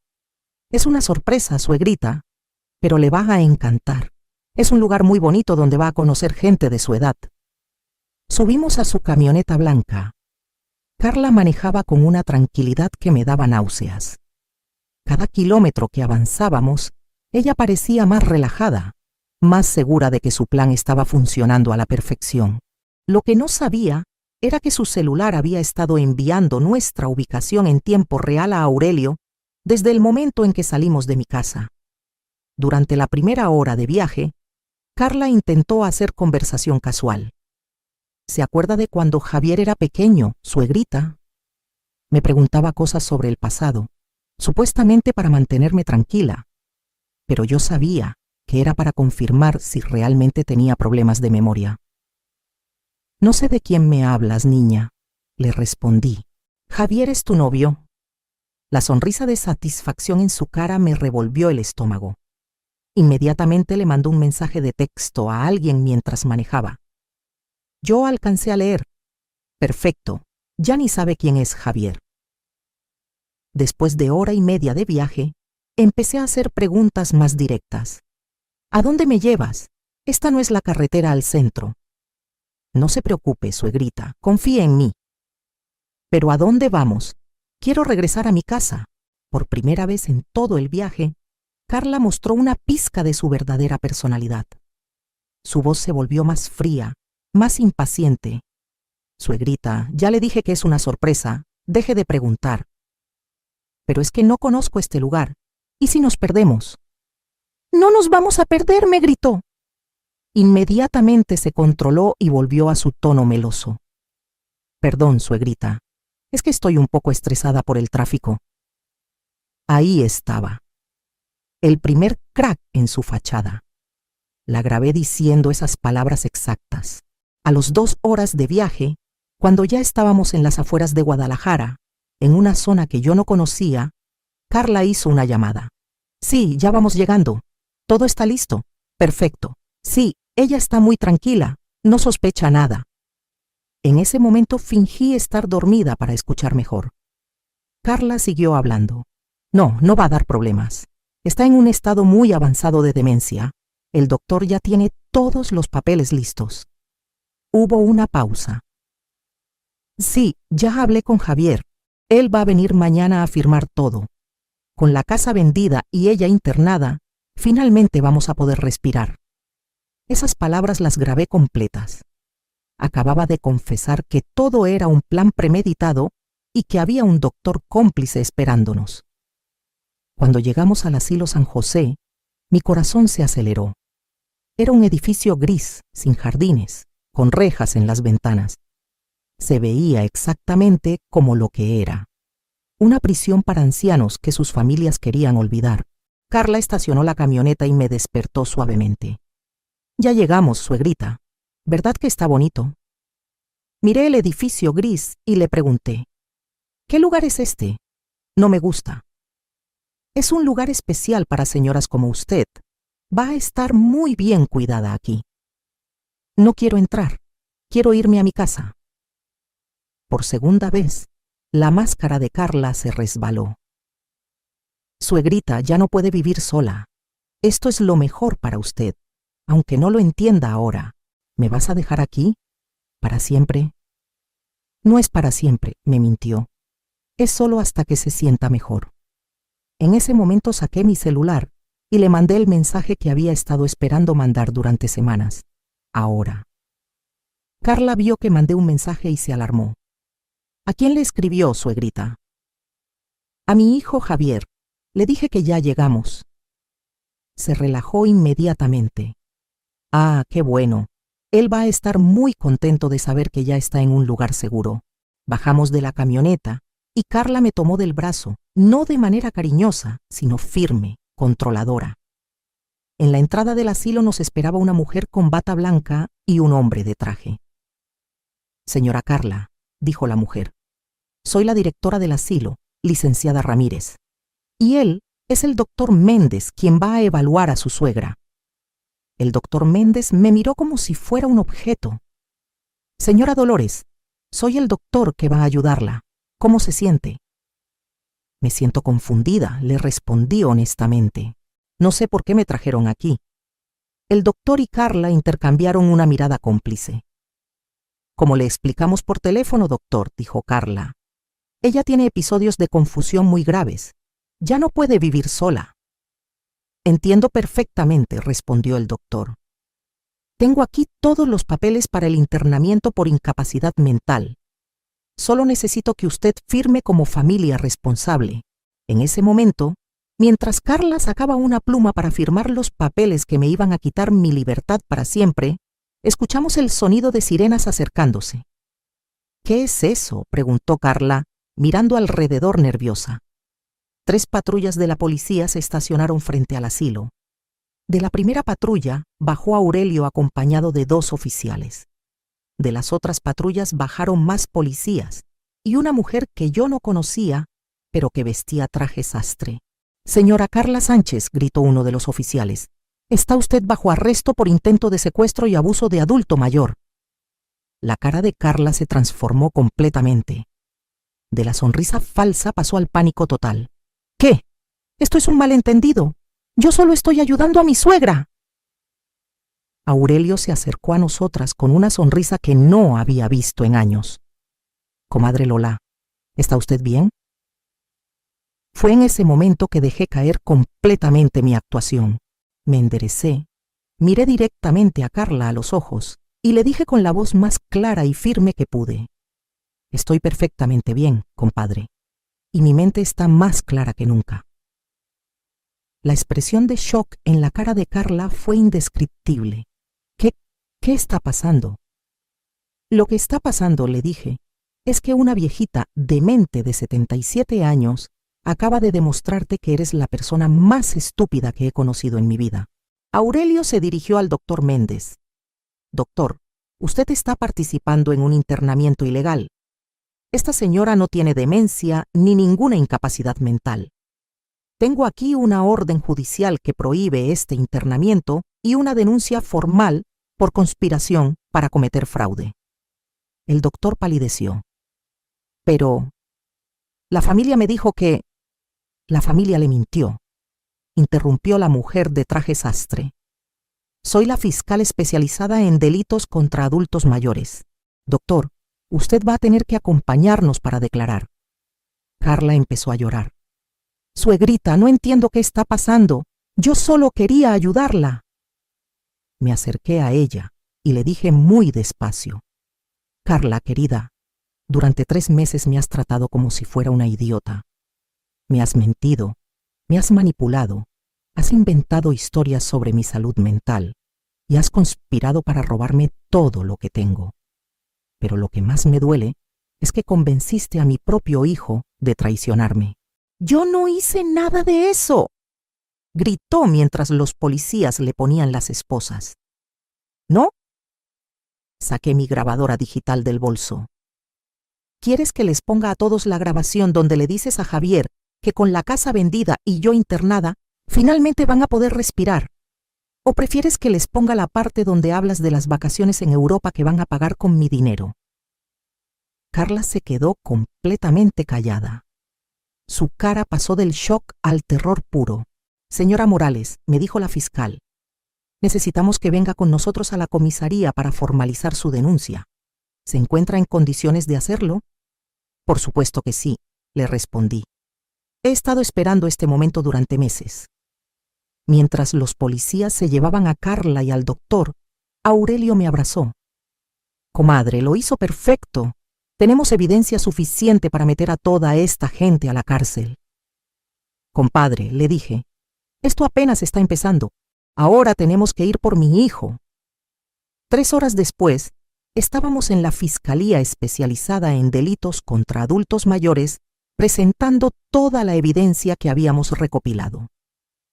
Es una sorpresa, suegrita, pero le va a encantar. Es un lugar muy bonito donde va a conocer gente de su edad. Subimos a su camioneta blanca. Carla manejaba con una tranquilidad que me daba náuseas. Cada kilómetro que avanzábamos, ella parecía más relajada, más segura de que su plan estaba funcionando a la perfección. Lo que no sabía era que su celular había estado enviando nuestra ubicación en tiempo real a Aurelio desde el momento en que salimos de mi casa. Durante la primera hora de viaje, Carla intentó hacer conversación casual. ¿Se acuerda de cuando Javier era pequeño, suegrita? Me preguntaba cosas sobre el pasado, supuestamente para mantenerme tranquila, pero yo sabía que era para confirmar si realmente tenía problemas de memoria. No sé de quién me hablas, niña, le respondí. Javier es tu novio. La sonrisa de satisfacción en su cara me revolvió el estómago. Inmediatamente le mandó un mensaje de texto a alguien mientras manejaba. Yo alcancé a leer. Perfecto, ya ni sabe quién es Javier. Después de hora y media de viaje, empecé a hacer preguntas más directas. ¿A dónde me llevas? Esta no es la carretera al centro. No se preocupe, suegrita, confíe en mí. ¿Pero a dónde vamos? Quiero regresar a mi casa. Por primera vez en todo el viaje, Carla mostró una pizca de su verdadera personalidad. Su voz se volvió más fría, más impaciente. Suegrita, ya le dije que es una sorpresa, deje de preguntar. Pero es que no conozco este lugar. ¿Y si nos perdemos? ¡No nos vamos a perder!, me gritó. Inmediatamente se controló y volvió a su tono meloso. Perdón, suegrita, es que estoy un poco estresada por el tráfico. Ahí estaba. El primer crack en su fachada. La grabé diciendo esas palabras exactas. A las 2 horas de viaje, cuando ya estábamos en las afueras de Guadalajara, en una zona que yo no conocía, Carla hizo una llamada. Sí, ya vamos llegando. ¿Todo está listo? Perfecto. Sí, ella está muy tranquila, no sospecha nada. En ese momento fingí estar dormida para escuchar mejor. Carla siguió hablando. No, no va a dar problemas. Está en un estado muy avanzado de demencia. El doctor ya tiene todos los papeles listos. Hubo una pausa. Sí, ya hablé con Javier. Él va a venir mañana a firmar todo. Con la casa vendida y ella internada, finalmente vamos a poder respirar. Esas palabras las grabé completas. Acababa de confesar que todo era un plan premeditado y que había un doctor cómplice esperándonos. Cuando llegamos al asilo San José, mi corazón se aceleró. Era un edificio gris, sin jardines, con rejas en las ventanas. Se veía exactamente como lo que era. Una prisión para ancianos que sus familias querían olvidar. Carla estacionó la camioneta y me despertó suavemente. Ya llegamos, suegrita. ¿Verdad que está bonito? Miré el edificio gris y le pregunté, ¿qué lugar es este? No me gusta. Es un lugar especial para señoras como usted. Va a estar muy bien cuidada aquí. No quiero entrar. Quiero irme a mi casa. Por segunda vez, la máscara de Carla se resbaló. Suegrita ya no puede vivir sola. Esto es lo mejor para usted, aunque no lo entienda ahora. ¿Me vas a dejar aquí? ¿Para siempre? No es para siempre, me mintió. Es solo hasta que se sienta mejor. En ese momento saqué mi celular y le mandé el mensaje que había estado esperando mandar durante semanas. Ahora. Carla vio que mandé un mensaje y se alarmó. ¿A quién le escribió, suegrita? A mi hijo Javier. Le dije que ya llegamos. Se relajó inmediatamente. Ah, qué bueno. Él va a estar muy contento de saber que ya está en un lugar seguro. Bajamos de la camioneta y Carla me tomó del brazo, no de manera cariñosa, sino firme, controladora. En la entrada del asilo nos esperaba una mujer con bata blanca y un hombre de traje. Señora Carla, dijo la mujer, soy la directora del asilo, licenciada Ramírez. Y él es el doctor Méndez, quien va a evaluar a su suegra. El doctor Méndez me miró como si fuera un objeto. Señora Dolores, Soy el doctor que va a ayudarla. ¿Cómo se siente? Me siento confundida, le respondí honestamente. No sé por qué me trajeron aquí. El doctor y Carla intercambiaron una mirada cómplice. Como le explicamos por teléfono, doctor, dijo Carla. Ella tiene episodios de confusión muy graves. Ya no puede vivir sola. Entiendo perfectamente, respondió el doctor. Tengo aquí todos los papeles para el internamiento por incapacidad mental. Solo necesito que usted firme como familia responsable. En ese momento, mientras Carla sacaba una pluma para firmar los papeles que me iban a quitar mi libertad para siempre, escuchamos el sonido de sirenas acercándose. ¿Qué es eso?, preguntó Carla, mirando alrededor nerviosa. 3 patrullas de la policía se estacionaron frente al asilo. De la primera patrulla bajó Aurelio acompañado de 2 oficiales. De las otras patrullas bajaron más policías y una mujer que yo no conocía, pero que vestía traje sastre. «Señora Carla Sánchez», gritó uno de los oficiales, «está usted bajo arresto por intento de secuestro y abuso de adulto mayor». La cara de Carla se transformó completamente. De la sonrisa falsa pasó al pánico total. «¿Qué? Esto es un malentendido. Yo solo estoy ayudando a mi suegra». Aurelio se acercó a nosotras con una sonrisa que no había visto en años. «Comadre Lola, ¿está usted bien?». Fue en ese momento que dejé caer completamente mi actuación. Me enderecé, miré directamente a Carla a los ojos y le dije con la voz más clara y firme que pude: «Estoy perfectamente bien, compadre, y mi mente está más clara que nunca». La expresión de shock en la cara de Carla fue indescriptible. ¿Qué está pasando? «Lo que está pasando», le dije, «es que una viejita demente de 77 años acaba de demostrarte que eres la persona más estúpida que he conocido en mi vida». Aurelio se dirigió al doctor Méndez. «Doctor, usted está participando en un internamiento ilegal. Esta señora no tiene demencia ni ninguna incapacidad mental. Tengo aquí una orden judicial que prohíbe este internamiento y una denuncia formal por conspiración para cometer fraude». El doctor palideció. «Pero la familia me dijo que...». «La familia le mintió», interrumpió la mujer de traje sastre. «Soy la fiscal especializada en delitos contra adultos mayores. Doctor, usted va a tener que acompañarnos para declarar». Carla empezó a llorar. «Suegrita, no entiendo qué está pasando. Yo solo quería ayudarla». Me acerqué a ella y le dije muy despacio: «Carla, querida, durante 3 meses me has tratado como si fuera una idiota. Me has mentido, me has manipulado, has inventado historias sobre mi salud mental y has conspirado para robarme todo lo que tengo. Pero lo que más me duele es que convenciste a mi propio hijo de traicionarme». «Yo no hice nada de eso», gritó mientras los policías le ponían las esposas. «¿No?». Saqué mi grabadora digital del bolso. «¿Quieres que les ponga a todos la grabación donde le dices a Javier que con la casa vendida y yo internada, finalmente van a poder respirar? ¿O prefieres que les ponga la parte donde hablas de las vacaciones en Europa que van a pagar con mi dinero?». Carla se quedó completamente callada. Su cara pasó del shock al terror puro. «Señora Morales», me dijo la fiscal, «necesitamos que venga con nosotros a la comisaría para formalizar su denuncia. ¿Se encuentra en condiciones de hacerlo?». «Por supuesto que sí», le respondí. «He estado esperando este momento durante meses». Mientras los policías se llevaban a Carla y al doctor, Aurelio me abrazó. «Comadre, lo hizo perfecto. Tenemos evidencia suficiente para meter a toda esta gente a la cárcel». «Compadre», le dije, «esto apenas está empezando. Ahora tenemos que ir por mi hijo». 3 horas después, estábamos en la Fiscalía Especializada en Delitos contra Adultos Mayores presentando toda la evidencia que habíamos recopilado.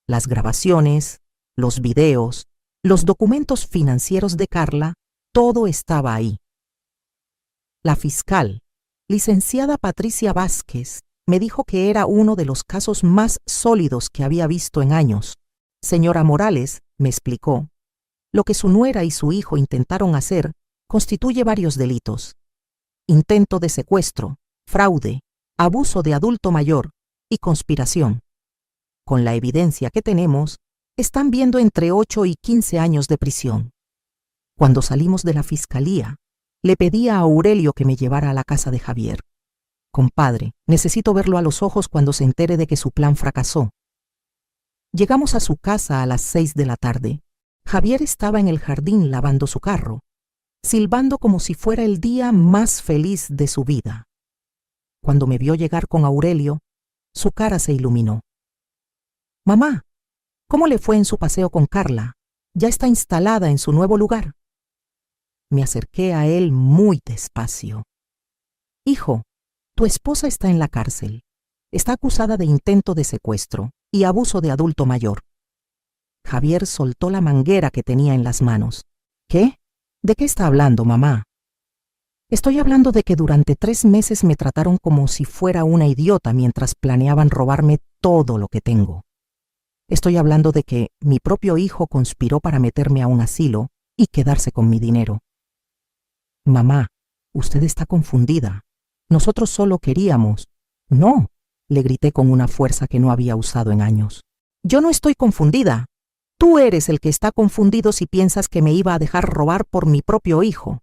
Las grabaciones, los videos, los documentos financieros de Carla, todo estaba ahí. La fiscal, licenciada Patricia Vázquez, me dijo que era uno de los casos más sólidos que había visto en años. «Señora Morales», me explicó, «lo que su nuera y su hijo intentaron hacer constituye varios delitos. intento de secuestro, fraude, abuso de adulto mayor y conspiración. Con la evidencia que tenemos, están viendo entre 8 y 15 años de prisión. Cuando salimos de la fiscalía, le pedí a Aurelio que me llevara a la casa de Javier. Compadre, necesito verlo a los ojos cuando se entere de que su plan fracasó. Llegamos a su casa a las 6 de la tarde. Javier estaba en el jardín lavando su carro, silbando como si fuera el día más feliz de su vida. Cuando me vio llegar con Aurelio, su cara se iluminó. Mamá, ¿cómo le fue en su paseo con Carla? ¿Ya está instalada en su nuevo lugar? Me acerqué a él muy despacio. Hijo, tu esposa está en la cárcel. Está acusada de intento de secuestro y abuso de adulto mayor. Javier soltó la manguera que tenía en las manos. ¿Qué? ¿De qué está hablando, mamá? Estoy hablando de que durante 3 meses me trataron como si fuera una idiota mientras planeaban robarme todo lo que tengo. Estoy hablando de que mi propio hijo conspiró para meterme a un asilo y quedarse con mi dinero. Mamá, usted está confundida. Nosotros solo queríamos. No, le grité con una fuerza que no había usado en años. Yo no estoy confundida. Tú eres el que está confundido si piensas que me iba a dejar robar por mi propio hijo.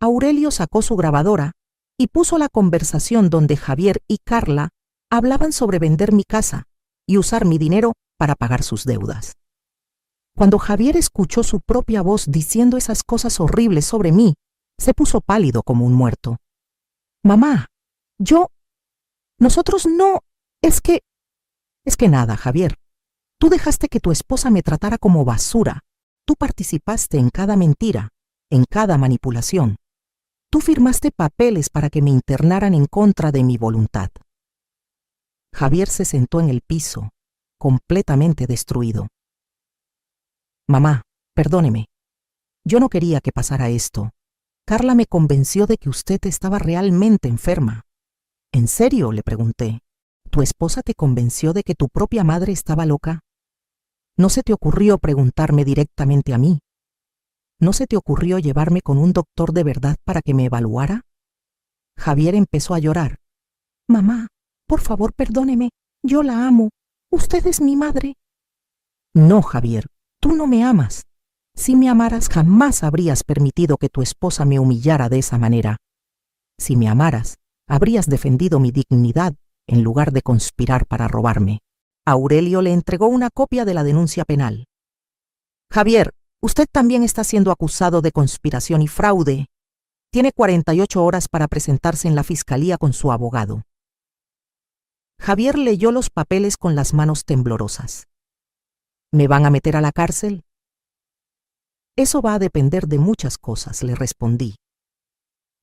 Aurelio sacó su grabadora y puso la conversación donde Javier y Carla hablaban sobre vender mi casa y usar mi dinero para pagar sus deudas. Cuando Javier escuchó su propia voz diciendo esas cosas horribles sobre mí, se puso pálido como un muerto. Mamá, nosotros no, es que nada, Javier. Tú dejaste que tu esposa me tratara como basura. Tú participaste en cada mentira, en cada manipulación. Tú firmaste papeles para que me internaran en contra de mi voluntad. Javier se sentó en el piso, completamente destruido. Mamá, perdóneme. Yo no quería que pasara esto. Carla me convenció de que usted estaba realmente enferma. ¿En serio?, le pregunté. ¿Tu esposa te convenció de que tu propia madre estaba loca? ¿No se te ocurrió preguntarme directamente a mí? ¿No se te ocurrió llevarme con un doctor de verdad para que me evaluara? Javier empezó a llorar. Mamá, por favor, perdóneme. Yo la amo. Usted es mi madre. No, Javier, tú no me amas. Si me amaras, jamás habrías permitido que tu esposa me humillara de esa manera. Si me amaras, habrías defendido mi dignidad en lugar de conspirar para robarme. Aurelio le entregó una copia de la denuncia penal. Javier, usted también está siendo acusado de conspiración y fraude. Tiene 48 horas para presentarse en la fiscalía con su abogado. Javier leyó los papeles con las manos temblorosas. ¿Me van a meter a la cárcel? Eso va a depender de muchas cosas, le respondí.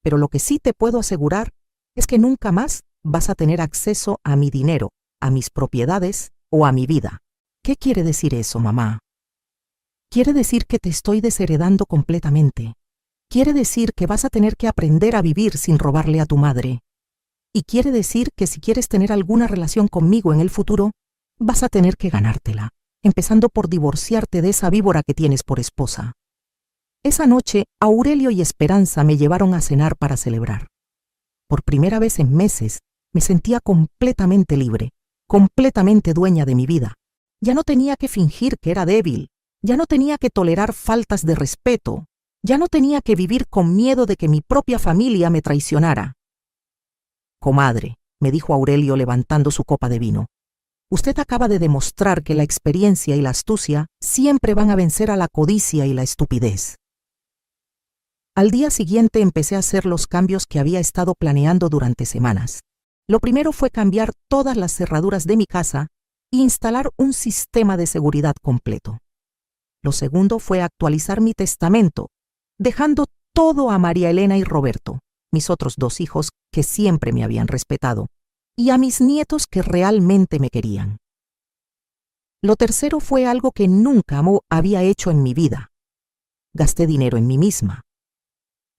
Pero lo que sí te puedo asegurar es que nunca más vas a tener acceso a mi dinero, a mis propiedades o a mi vida. ¿Qué quiere decir eso, mamá? Quiere decir que te estoy desheredando completamente. Quiere decir que vas a tener que aprender a vivir sin robarle a tu madre. Y quiere decir que si quieres tener alguna relación conmigo en el futuro, vas a tener que ganártela, empezando por divorciarte de esa víbora que tienes por esposa. Esa noche, Aurelio y Esperanza me llevaron a cenar para celebrar. Por primera vez en meses, me sentía completamente libre, completamente dueña de mi vida. Ya no tenía que fingir que era débil, ya no tenía que tolerar faltas de respeto, ya no tenía que vivir con miedo de que mi propia familia me traicionara. Comadre, me dijo Aurelio levantando su copa de vino, usted acaba de demostrar que la experiencia y la astucia siempre van a vencer a la codicia y la estupidez. Al día siguiente empecé a hacer los cambios que había estado planeando durante semanas. Lo primero fue cambiar todas las cerraduras de mi casa e instalar un sistema de seguridad completo. Lo segundo fue actualizar mi testamento, dejando todo a María Elena y Roberto, mis otros 2 hijos que siempre me habían respetado, y a mis nietos que realmente me querían. Lo tercero fue algo que nunca había hecho en mi vida. Gasté dinero en mí misma.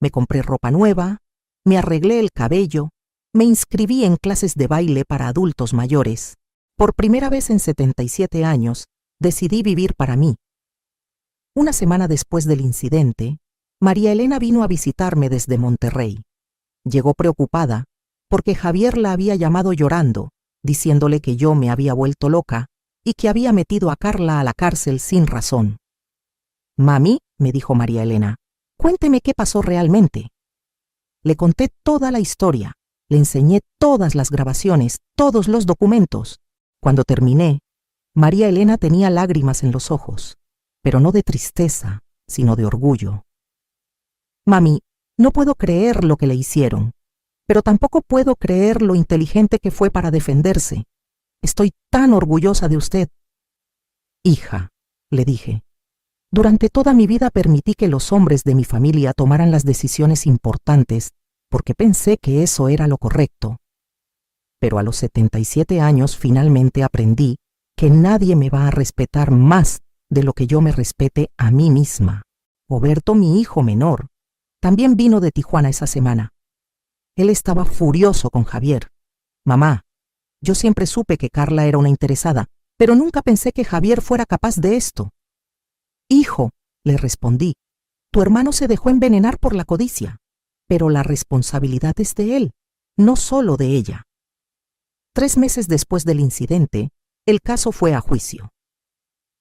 Me compré ropa nueva, me arreglé el cabello, me inscribí en clases de baile para adultos mayores. Por primera vez en 77 años, decidí vivir para mí. Una semana después del incidente, María Elena vino a visitarme desde Monterrey. Llegó preocupada porque Javier la había llamado llorando, diciéndole que yo me había vuelto loca y que había metido a Carla a la cárcel sin razón. «Mami», me dijo María Elena, «cuénteme qué pasó realmente». Le conté toda la historia, le enseñé todas las grabaciones, todos los documentos. Cuando terminé, María Elena tenía lágrimas en los ojos, pero no de tristeza, sino de orgullo. «Mami, no puedo creer lo que le hicieron, pero tampoco puedo creer lo inteligente que fue para defenderse. Estoy tan orgullosa de usted». «Hija», le dije, «durante toda mi vida permití que los hombres de mi familia tomaran las decisiones importantes porque pensé que eso era lo correcto. Pero a los 77 años finalmente aprendí que nadie me va a respetar más de lo que yo me respete a mí misma. Oberto, mi hijo menor, también vino de Tijuana esa semana. Él estaba furioso con Javier. «Mamá, yo siempre supe que Carla era una interesada, pero nunca pensé que Javier fuera capaz de esto». «Hijo», le respondí, «tu hermano se dejó envenenar por la codicia, pero la responsabilidad es de él, no solo de ella». 3 meses después del incidente, el caso fue a juicio.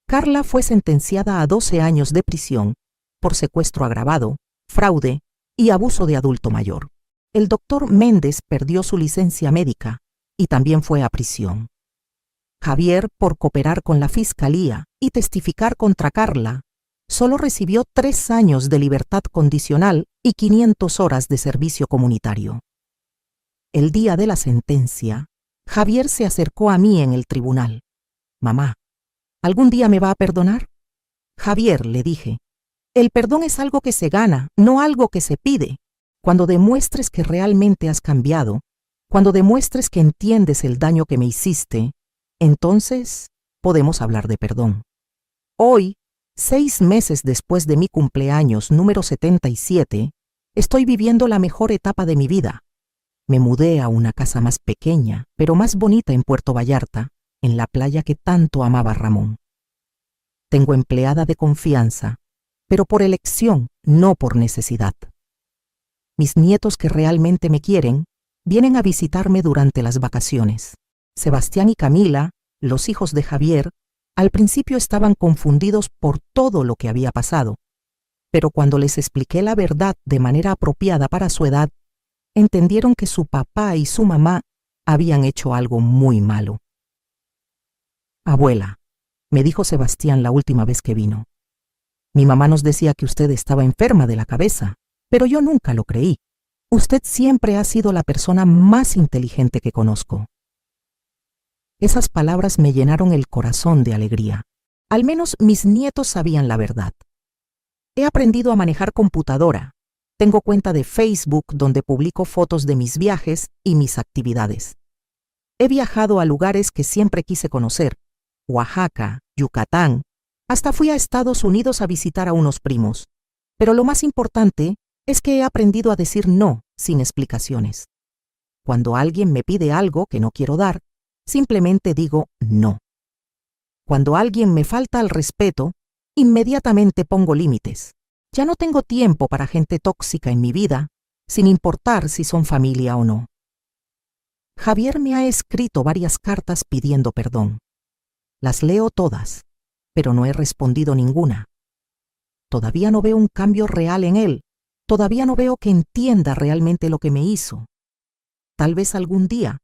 Carla fue sentenciada a 12 años de prisión por secuestro agravado, fraude y abuso de adulto mayor. El doctor Méndez perdió su licencia médica y también fue a prisión. Javier, por cooperar con la fiscalía y testificar contra Carla, solo recibió 3 años de libertad condicional y 500 horas de servicio comunitario. El día de la sentencia, Javier se acercó a mí en el tribunal. «Mamá, ¿algún día me va a perdonar?» «Javier», le dije, «el perdón es algo que se gana, no algo que se pide. Cuando demuestres que realmente has cambiado, cuando demuestres que entiendes el daño que me hiciste, entonces podemos hablar de perdón». Hoy, 6 meses después de mi cumpleaños número 77, estoy viviendo la mejor etapa de mi vida. Me mudé a una casa más pequeña, pero más bonita en Puerto Vallarta, en la playa que tanto amaba Ramón. Tengo empleada de confianza, pero por elección, no por necesidad. Mis nietos que realmente me quieren, vienen a visitarme durante las vacaciones. Sebastián y Camila, los hijos de Javier, al principio estaban confundidos por todo lo que había pasado, pero cuando les expliqué la verdad de manera apropiada para su edad, entendieron que su papá y su mamá habían hecho algo muy malo. «Abuela», me dijo Sebastián la última vez que vino, «mi mamá nos decía que usted estaba enferma de la cabeza, pero yo nunca lo creí. Usted siempre ha sido la persona más inteligente que conozco». Esas palabras me llenaron el corazón de alegría. Al menos mis nietos sabían la verdad. He aprendido a manejar computadora. Tengo cuenta de Facebook donde publico fotos de mis viajes y mis actividades. He viajado a lugares que siempre quise conocer: Oaxaca, Yucatán. Hasta fui a Estados Unidos a visitar a unos primos. Pero lo más importante es que he aprendido a decir no sin explicaciones. Cuando alguien me pide algo que no quiero dar, simplemente digo no. Cuando alguien me falta al respeto, inmediatamente pongo límites. Ya no tengo tiempo para gente tóxica en mi vida, sin importar si son familia o no. Javier me ha escrito varias cartas pidiendo perdón. Las leo todas, pero no he respondido ninguna. Todavía no veo un cambio real en él. Todavía no veo que entienda realmente lo que me hizo. Tal vez algún día,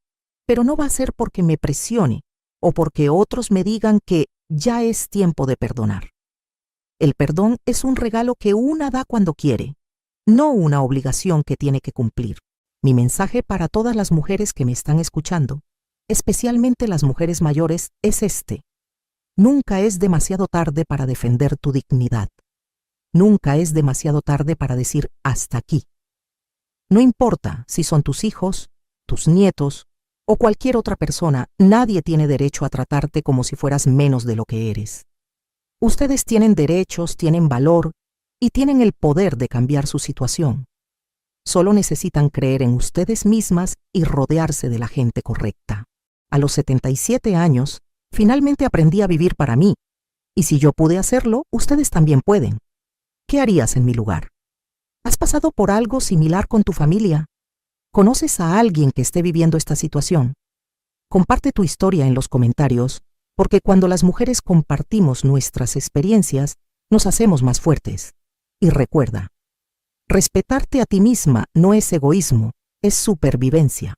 pero no va a ser porque me presione o porque otros me digan que ya es tiempo de perdonar. El perdón es un regalo que una da cuando quiere, no una obligación que tiene que cumplir. Mi mensaje para todas las mujeres que me están escuchando, especialmente las mujeres mayores, es este: nunca es demasiado tarde para defender tu dignidad. Nunca es demasiado tarde para decir hasta aquí. No importa si son tus hijos, tus nietos o cualquier otra persona, nadie tiene derecho a tratarte como si fueras menos de lo que eres. Ustedes tienen derechos, tienen valor y tienen el poder de cambiar su situación. Solo necesitan creer en ustedes mismas y rodearse de la gente correcta. A los 77 años, finalmente aprendí a vivir para mí, y si yo pude hacerlo, ustedes también pueden. ¿Qué harías en mi lugar? ¿Has pasado por algo similar con tu familia? ¿Conoces a alguien que esté viviendo esta situación? Comparte tu historia en los comentarios, porque cuando las mujeres compartimos nuestras experiencias, nos hacemos más fuertes. Y recuerda, respetarte a ti misma no es egoísmo, es supervivencia.